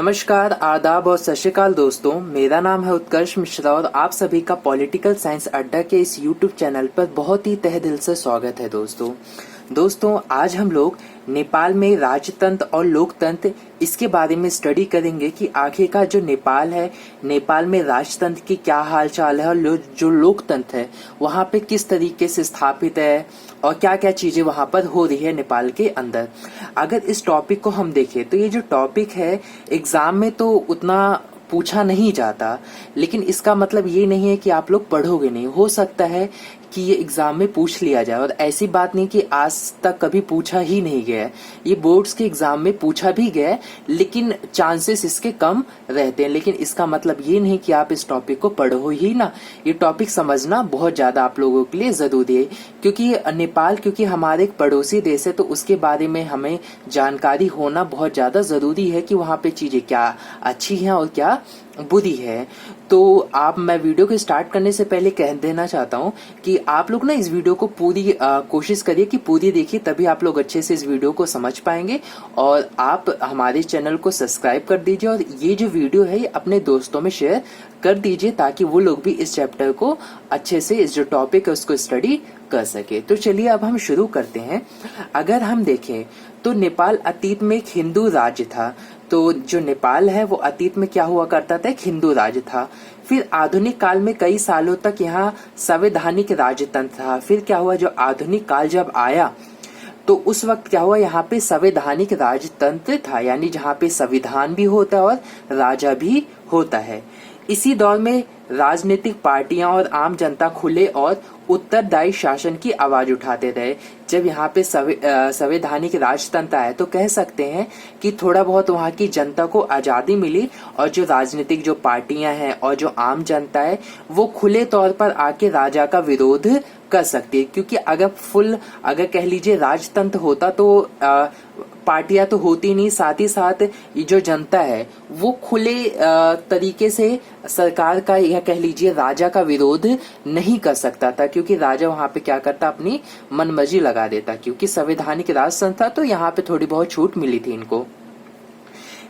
नमस्कार, आदाब और सत श्री अकाल दोस्तों। मेरा नाम है उत्कर्ष मिश्रा और आप सभी का पॉलिटिकल साइंस अड्डा के इस यूट्यूब चैनल पर बहुत ही तहे दिल से स्वागत है दोस्तों आज हम लोग नेपाल में राजतंत्र और लोकतंत्र इसके बारे में स्टडी करेंगे कि आखिरकार जो नेपाल है, नेपाल में राजतंत्र की क्या हालचाल है और जो लोकतंत्र है वहाँ पे किस तरीके से स्थापित है और क्या क्या चीजें वहाँ पर हो रही है नेपाल के अंदर। अगर इस टॉपिक को हम देखें तो ये जो टॉपिक है एग्जाम में तो उतना पूछा नहीं जाता, लेकिन इसका मतलब ये नहीं है कि आप लोग पढ़ोगे नहीं। हो सकता है कि ये एग्जाम में पूछ लिया जाए और ऐसी बात नहीं कि आज तक कभी पूछा ही नहीं गया है। ये बोर्ड्स के एग्जाम में पूछा भी गया है, लेकिन चांसेस इसके कम रहते हैं। लेकिन इसका मतलब ये नहीं कि आप इस टॉपिक को पढ़ो ही ना। ये टॉपिक समझना बहुत ज्यादा आप लोगों के लिए जरूरी है, क्योंकि नेपाल क्योंकि हमारे एक पड़ोसी देश है तो उसके बारे में हमें जानकारी होना बहुत ज्यादा जरूरी है कि वहाँ पे चीजें क्या अच्छी हैं और क्या बुरी है। तो मैं वीडियो को स्टार्ट करने से पहले कह देना चाहता हूँ कि आप लोग ना इस वीडियो को पूरी कोशिश करिए कि पूरी देखिए, तभी आप लोग अच्छे से इस वीडियो को समझ पाएंगे। और आप हमारे चैनल को सब्सक्राइब कर दीजिए और ये जो वीडियो है ये अपने दोस्तों में शेयर कर दीजिए ताकि वो लोग भी इस चैप्टर को अच्छे से, इस जो टॉपिक है उसको स्टडी कर सके। तो चलिए अब हम शुरू करते हैं। अगर हम देखें तो नेपाल अतीत में एक हिंदू राज्य था। तो जो नेपाल है वो अतीत में क्या हुआ करता था, एक हिंदू राज्य था। फिर आधुनिक काल में कई सालों तक यहाँ संवैधानिक राजतंत्र था। फिर क्या हुआ, जो आधुनिक काल जब आया तो उस वक्त क्या हुआ, यहाँ पे संवैधानिक राजतंत्र था, यानी जहाँ पे संविधान भी होता है और राजा भी होता है। इसी दौर में राजनीतिक पार्टियां और आम जनता खुले और उत्तरदायी शासन की आवाज उठाते रहे। जब यहाँ पे संवैधानिक राजतंत्र आया तो कह सकते हैं कि थोड़ा बहुत वहाँ की जनता को आजादी मिली और जो राजनीतिक जो पार्टियां हैं और जो आम जनता है वो खुले तौर पर आके राजा का विरोध कर सकती है। क्योंकि अगर कह लीजिए राजतंत्र होता तो पार्टियां तो होती नहीं, साथ ही साथ ये जो जनता है वो खुले तरीके से सरकार का या कह लीजिए राजा का विरोध नहीं कर सकता था, क्योंकि राजा वहां पे क्या करता, अपनी मनमर्जी लगा देता। क्योंकि संवैधानिक राजतंत्र था तो यहाँ पे थोड़ी बहुत छूट मिली थी इनको।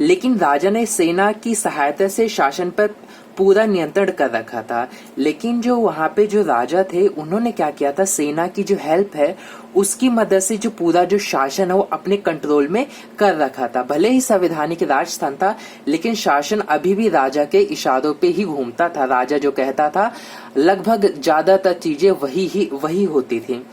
लेकिन राजा ने सेना की सहायता से शासन पर पूरा नियंत्रण कर रखा था। लेकिन जो वहां पे जो राजा थे उन्होंने क्या किया था, सेना की जो हेल्प है उसकी मदद से जो पूरा जो शासन है वो अपने कंट्रोल में कर रखा था। भले ही संवैधानिक राजतंत्र था लेकिन शासन अभी भी राजा के इशारों पे ही घूमता था। राजा जो कहता था लगभग ज्यादातर चीजें वही होती थी।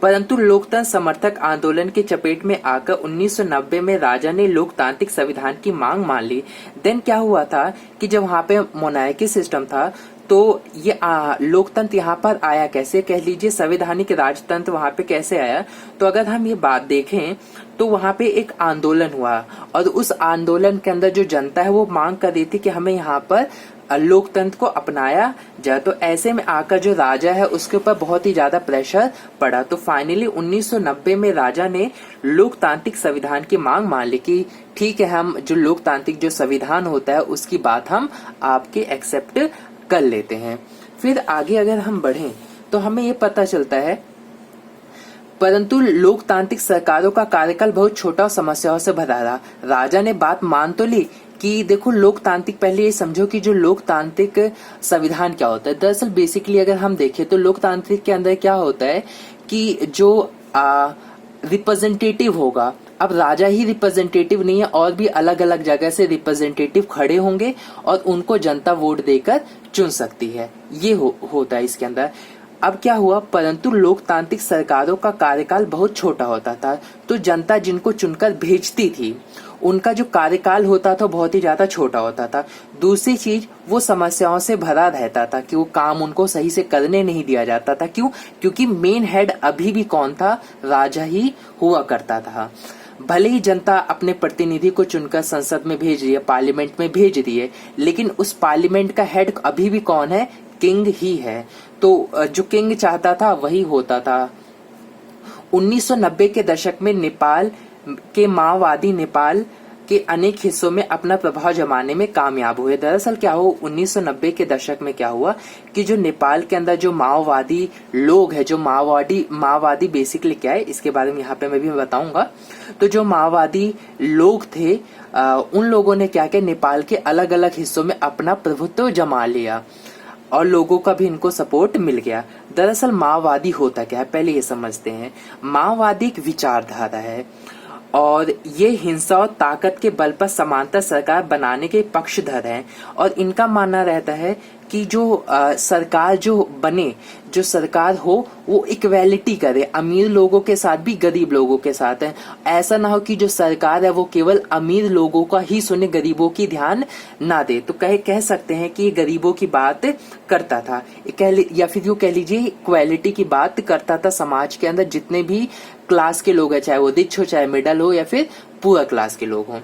परंतु लोकतंत्र समर्थक आंदोलन के चपेट में आकर 1990 में राजा ने लोकतांत्रिक संविधान की मांग मान ली। देन क्या हुआ था कि जब वहां पे मोनार्की सिस्टम था तो ये लोकतंत्र यहाँ पर आया कैसे, कह लीजिए संवैधानिक राजतंत्र वहां पे कैसे आया। तो अगर हम ये बात देखें तो वहां पे एक आंदोलन हुआ और उस आंदोलन के अंदर जो जनता है वो मांग कर रही थी कि हमें यहाँ पर लोकतंत्र को अपनाया जाए। तो ऐसे में आकर जो राजा है उसके ऊपर बहुत ही ज्यादा प्रेशर पड़ा। तो फाइनली 1990 में राजा ने लोकतांत्रिक संविधान की मांग मान ली कि ठीक है, हम जो लोकतांत्रिक जो संविधान होता है उसकी बात हम आपके एक्सेप्ट कर लेते हैं। फिर आगे अगर हम बढ़ें तो हमें ये पता चलता है परंतु लोकतांत्रिक सरकारों का कार्यकाल बहुत छोटा और समस्याओं से भरा रहा। राजा ने बात मान तो ली कि देखो लोकतांत्रिक, पहले ये समझो कि जो लोकतांत्रिक संविधान क्या होता है। दरअसल बेसिकली अगर हम देखें तो लोकतांत्रिक के अंदर क्या होता है कि जो रिप्रेजेंटेटिव होगा, अब राजा ही रिप्रेजेंटेटिव नहीं है और भी अलग अलग जगह से रिप्रेजेंटेटिव खड़े होंगे और उनको जनता वोट देकर चुन सकती है। ये होता है इसके अंदर। अब क्या हुआ, परंतु लोकतांत्रिक सरकारों का कार्यकाल बहुत छोटा होता था। तो जनता जिनको चुनकर भेजती थी उनका जो कार्यकाल होता था बहुत ही ज्यादा छोटा होता था। दूसरी चीज, वो समस्याओं से भरा रहता था कि वो काम उनको सही से करने नहीं दिया जाता था। क्यों? क्योंकि मेन हेड अभी भी कौन था, राजा ही हुआ करता था। भले ही जनता अपने प्रतिनिधि को चुनकर संसद में भेज रही है, पार्लियामेंट में भेज रही है, लेकिन उस पार्लियामेंट का हेड अभी भी कौन है, किंग ही है। तो जो किंग चाहता था वही होता था। 1990 के दशक में नेपाल के के अनेक हिस्सों में अपना प्रभाव जमाने में कामयाब हुए। दरअसल क्या हुआ, 1990 के दशक में क्या हुआ कि जो नेपाल के अंदर जो माओवादी लोग हैं, जो माओवादी बेसिकली क्या है इसके बारे में यहाँ पे मैं भी बताऊंगा। तो जो माओवादी लोग थे उन लोगों ने क्या किया, नेपाल के अलग अलग हिस्सों में अपना प्रभुत्व जमा लिया और लोगों का भी इनको सपोर्ट मिल गया। दरअसल माओवादी होता क्या है पहले ये समझते हैं। माओवादी एक विचारधारा है और ये हिंसा और ताकत के बल पर समांतर सरकार बनाने के पक्षधर हैं और इनका मानना रहता है कि जो सरकार जो बने, जो सरकार हो वो इक्वेलिटी करे, अमीर लोगों के साथ भी गरीब लोगों के साथ है। ऐसा ना हो कि जो सरकार है वो केवल अमीर लोगों का ही सुने, गरीबों की ध्यान ना दे। तो कह सकते हैं कि ये गरीबों की बात करता था, या फिर यूँ कह लीजिए इक्वेलिटी की बात करता था। समाज के अंदर जितने भी क्लास के लोग हैं, चाहे वो रिच हो, चाहे मिडल हो, या फिर पूरा क्लास के लोग हों,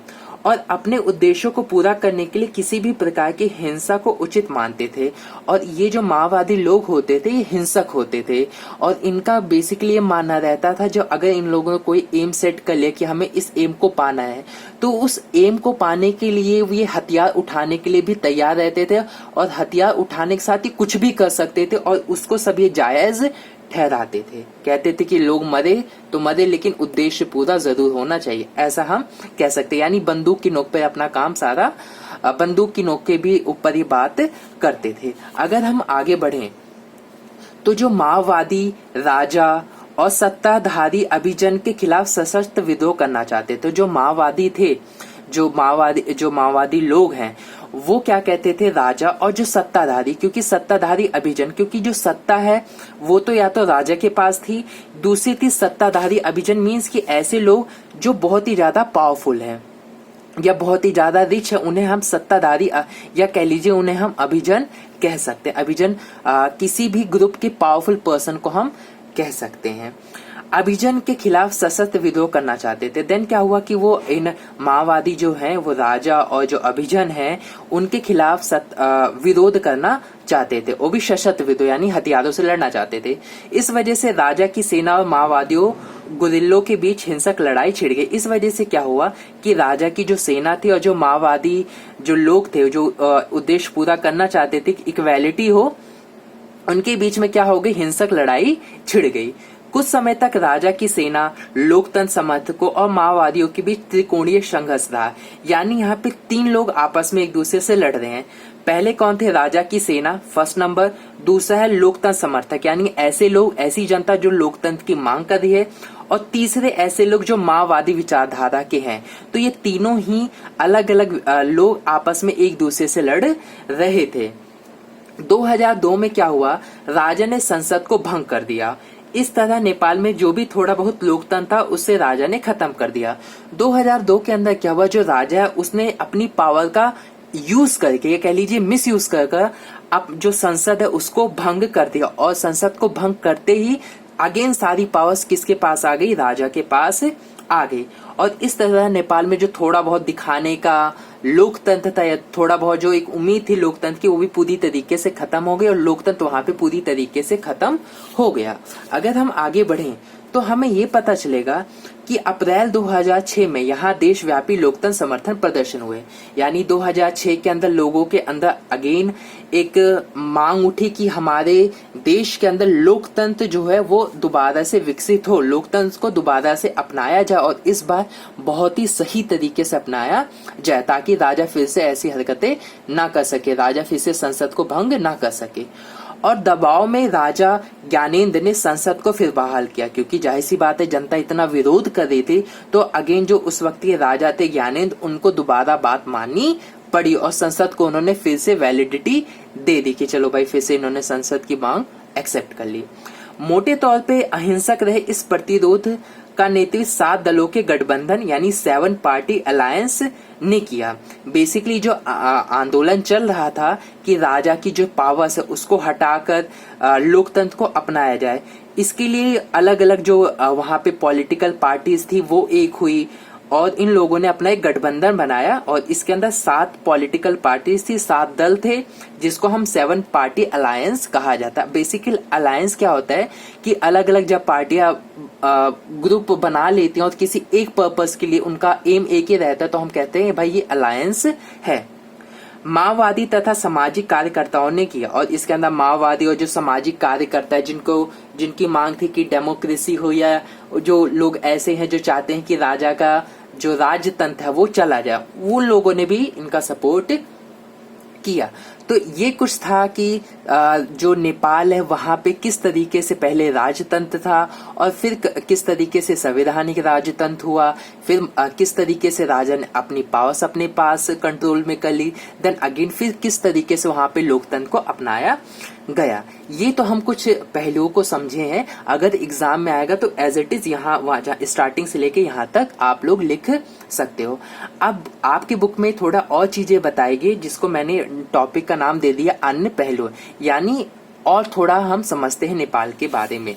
और अपने उद्देश्यों को पूरा करने के लिए किसी भी प्रकार की हिंसा को उचित मानते थे। और ये जो माओवादी लोग होते थे ये हिंसक होते थे और इनका बेसिकली ये मानना रहता था, जो अगर इन लोगों ने कोई एम सेट कर लिया कि हमें इस एम को पाना है, तो उस एम को पाने के लिए ये हथियार उठाने के लिए भी तैयार रहते थे और हथियार उठाने के साथ ही कुछ भी कर सकते थे और उसको सब ये जायज ठहराते थे। कहते थे कि लोग मरे तो मरे लेकिन उद्देश्य पूरा जरूर होना चाहिए, ऐसा हम कह सकते हैं। यानी बंदूक की नोक पे अपना काम सारा, बंदूक की नोक के भी ऊपर ही बात करते थे। अगर हम आगे बढ़ें तो जो माओवादी राजा और सत्ताधारी अभिजन के खिलाफ सशस्त्र विद्रोह करना चाहते थे, जो माओवादी थे, जो माओवादी लोग हैं वो क्या कहते थे, राजा और जो सत्ताधारी, क्योंकि सत्ताधारी अभिजन, क्योंकि जो सत्ता है वो तो या तो राजा के पास थी, दूसरी थी सत्ताधारी अभिजन, मीन्स कि ऐसे लोग जो बहुत ही ज्यादा पावरफुल हैं या बहुत ही ज्यादा रिच है, उन्हें हम सत्ताधारी या कह लीजिए उन्हें हम अभिजन कह सकते हैं। अभिजन किसी भी ग्रुप के पावरफुल पर्सन को हम कह सकते हैं। अभिजन के खिलाफ सशस्त्र विद्रोह करना चाहते थे। देन क्या हुआ कि वो इन माओवादी जो हैं वो राजा और जो अभिजन हैं उनके खिलाफ विरोध करना चाहते थे, वो भी सशस्त्र विद्रोह यानी हथियारों से लड़ना चाहते थे। इस वजह से राजा की सेना और माओवादियों गुरिल्लों के बीच हिंसक लड़ाई छिड़ गई। इस वजह से क्या हुआ कि राजा की जो सेना थी और जो माओवादी जो लोग थे जो उद्देश्य पूरा करना चाहते थे इक्वेलिटी हो, उनके बीच में क्या हो गई, हिंसक लड़ाई छिड़ गई। कुछ समय तक राजा की सेना, लोकतंत्र समर्थकों और माओवादियों के बीच त्रिकोणीय संघर्ष रहा। यानी यहाँ पे तीन लोग आपस में एक दूसरे से लड़ रहे हैं। पहले कौन थे, राजा की सेना फर्स्ट नंबर, दूसरा है लोकतंत्र समर्थक यानी ऐसे लोग, ऐसी जनता जो लोकतंत्र की मांग कर रही है, और तीसरे ऐसे लोग जो माओवादी विचारधारा के हैं। तो ये तीनों ही अलग अलग लोग आपस में एक दूसरे से लड़ रहे थे। 2002 में क्या हुआ, राजा ने संसद को भंग कर दिया। इस तरह नेपाल में जो भी थोड़ा बहुत लोकतंत्र था उससे राजा ने खत्म कर दिया। 2002 के अंदर क्या हुआ, जो राजा है उसने अपनी पावर का यूज करके, ये कह लीजिए मिस यूज कर अब जो संसद है उसको भंग कर दिया, और संसद को भंग करते ही अगेन सारी पावर्स किसके पास आ गई, राजा के पास आ गई। और इस तरह नेपाल में जो थोड़ा बहुत दिखाने का लोकतंत्र था या थोड़ा बहुत जो एक उम्मीद थी लोकतंत्र की, वो भी पूरी तरीके से खत्म हो गई और लोकतंत्र वहां पे पूरी तरीके से खत्म हो गया। अगर हम आगे बढ़ें तो हमें ये पता चलेगा कि अप्रैल 2006 में यहाँ देशव्यापी लोकतंत्र समर्थन प्रदर्शन हुए। यानी 2006 के अंदर लोगों के अंदर अगेन एक मांग उठी कि हमारे देश के अंदर लोकतंत्र जो है वो दोबारा से विकसित हो, लोकतंत्र को दोबारा से अपनाया जाए और इस बार बहुत ही सही तरीके से अपनाया जाए, ताकि राजा फिर से ऐसी हरकतें ना कर सके, राजा फिर से संसद को भंग ना कर सके। और दबाव में राजा ज्ञानेंद्र ने संसद को फिर बहाल किया, क्योंकि जाहिर सी बात है जनता इतना विरोध कर रही थी, तो अगेन जो उस वक्त के राजा थे ज्ञानेंद्र, उनको दोबारा बात माननी पड़ी और संसद को उन्होंने फिर से वैलिडिटी दे दी कि चलो भाई फिर से इन्होंने संसद की मांग एक्सेप्ट कर ली। मोटे तौर पे अहिंसक रहे इस प्रतिरोध का नेतृत्व 7 दलों के गठबंधन यानी 7 पार्टी अलायंस ने किया। बेसिकली जो आंदोलन चल रहा था कि राजा की जो पावर्स है उसको हटाकर लोकतंत्र को अपनाया जाए, इसके लिए अलग अलग जो वहां पे पॉलिटिकल पार्टीज थी वो एक हुई और इन लोगों ने अपना एक गठबंधन बनाया और इसके अंदर 7 पॉलिटिकल पार्टीज थी, 7 दल थे, जिसको हम 7 पार्टी अलायंस कहा जाता है। बेसिकली अलायंस क्या होता है कि अलग अलग जब पार्टियां ग्रुप बना लेते हैं और किसी एक पर्पस के लिए उनका एम एक ही रहता है, तो हम कहते हैं भाई ये अलायंस है। माओवादी तथा सामाजिक कार्यकर्ताओं ने किया, और इसके अंदर माओवादी और जो सामाजिक कार्यकर्ता है जिनकी मांग थी कि डेमोक्रेसी हो, या जो लोग ऐसे हैं जो चाहते हैं कि राजा का जो राजतंत्र है वो चला जाए, वो लोगों ने भी इनका सपोर्ट किया। तो ये कुछ था कि जो नेपाल है वहां पे किस तरीके से पहले राजतंत्र था और फिर किस तरीके से संवैधानिक राजतंत्र हुआ, फिर किस तरीके से राजा ने अपनी पावर्स अपने पास कंट्रोल में कर ली, देन अगेन फिर किस तरीके से वहां पे लोकतंत्र को अपनाया गया। ये तो हम कुछ पहलुओं को समझे हैं। अगर एग्जाम में आएगा तो एज इट इज यहाँ वहां स्टार्टिंग से लेके यहाँ तक आप लोग लिख सकते हो। अब आपकी बुक में थोड़ा और चीजें बताएगी, जिसको मैंने टॉपिक का नाम दे दिया अन्य पहलू, यानी और थोड़ा हम समझते हैं नेपाल के बारे में।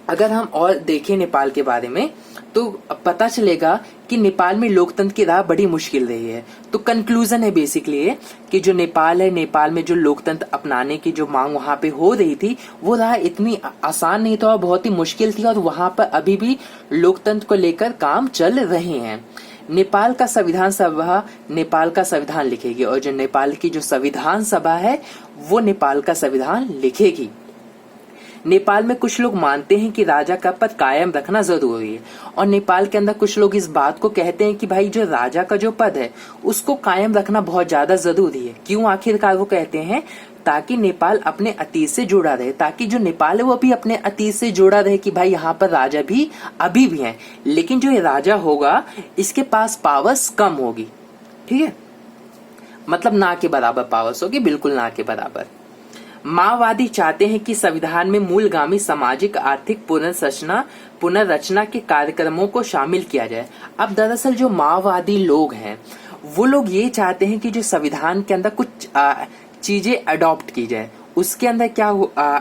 अगर हम और देखें नेपाल के बारे में तो पता चलेगा कि नेपाल में लोकतंत्र की राह बड़ी मुश्किल रही है। तो कंक्लूजन है बेसिकली ये कि जो नेपाल है, नेपाल में जो लोकतंत्र अपनाने की जो मांग वहां पे हो रही थी वो राह इतनी आसान नहीं था और बहुत ही मुश्किल थी, और वहां पर अभी भी लोकतंत्र को लेकर काम चल रहे हैं। नेपाल का संविधान सभा नेपाल का संविधान लिखेगी, और जो नेपाल की जो संविधान सभा है वो नेपाल का संविधान लिखेगी। नेपाल में कुछ लोग मानते हैं कि राजा का पद कायम रखना जरूरी है, और नेपाल के अंदर कुछ लोग इस बात को कहते हैं कि भाई जो राजा का जो पद है उसको कायम रखना बहुत ज्यादा जरूरी है। क्यों आखिरकार वो कहते हैं? ताकि नेपाल अपने अतीत से जुड़ा रहे, ताकि जो नेपाल है वो भी अपने अतीत से जुड़ा रहे कि भाई यहाँ पर राजा भी अभी भी हैं, लेकिन जो ये राजा होगा इसके पास पावर्स कम होगी। ठीक है, मतलब ना के बराबर पावर्स होगी, बिल्कुल ना के बराबर। माओवादी चाहते हैं कि संविधान में मूलगामी सामाजिक आर्थिक पुनर्रचना के कार्यक्रमों को शामिल किया जाए। अब दरअसल जो माओवादी लोग हैं वो लोग ये चाहते हैं कि जो संविधान के अंदर कुछ चीजें अडॉप्ट की जाए। उसके अंदर क्या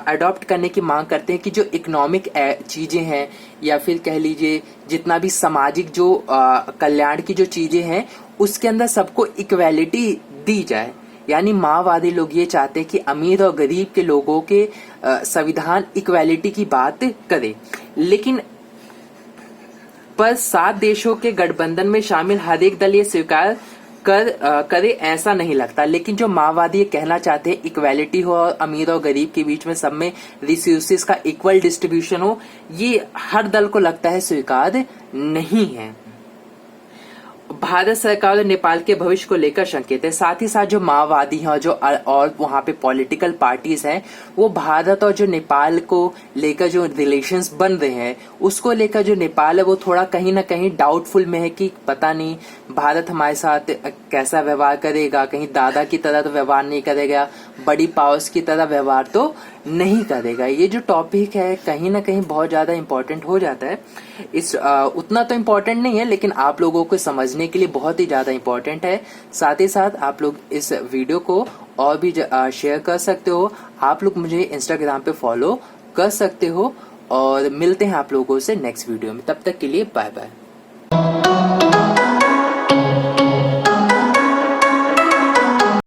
अडॉप्ट करने की मांग करते हैं कि जो इकोनॉमिक चीजें हैं, या फिर कह लीजिए जितना भी सामाजिक जो कल्याण की जो चीजें हैं उसके अंदर सबको इक्वेलिटी दी जाए। यानी माओवादी लोग ये चाहते हैं कि अमीर और गरीब के लोगों के संविधान इक्वेलिटी की बात करे, लेकिन पर 7 देशों के गठबंधन में शामिल हर एक दल ये स्वीकार करे ऐसा नहीं लगता। लेकिन जो माओवादी ये कहना चाहते हैं इक्वेलिटी हो और अमीर और गरीब के बीच में सब में रिसोर्सेज का इक्वल डिस्ट्रीब्यूशन हो, ये हर दल को लगता है स्वीकार नहीं है। भारत सरकार और नेपाल के भविष्य को लेकर शंकित है। साथ ही साथ जो माओवादी हैं और वहां पे पॉलिटिकल पार्टीज हैं वो भारत और जो नेपाल को लेकर जो रिलेशंस बन रहे हैं उसको लेकर जो नेपाल है वो थोड़ा कहीं ना कहीं डाउटफुल में है कि पता नहीं भारत हमारे साथ कैसा व्यवहार करेगा, कहीं दादा की तरह तो व्यवहार नहीं करेगा, बड़ी पावर्स की तरह व्यवहार तो नहीं करेगा। ये जो टॉपिक है कहीं ना कहीं बहुत ज्यादा इंपॉर्टेंट हो जाता है। उतना तो इम्पोर्टेंट नहीं है लेकिन आप लोगों को समझने के लिए बहुत ही ज्यादा इम्पोर्टेंट है। साथ ही साथ आप लोग इस वीडियो को और भी शेयर कर सकते हो। आप लोग मुझे इंस्टाग्राम पे फॉलो कर सकते हो, और मिलते हैं आप लोगों से नेक्स्ट वीडियो में। तब तक के लिए बाय बाय।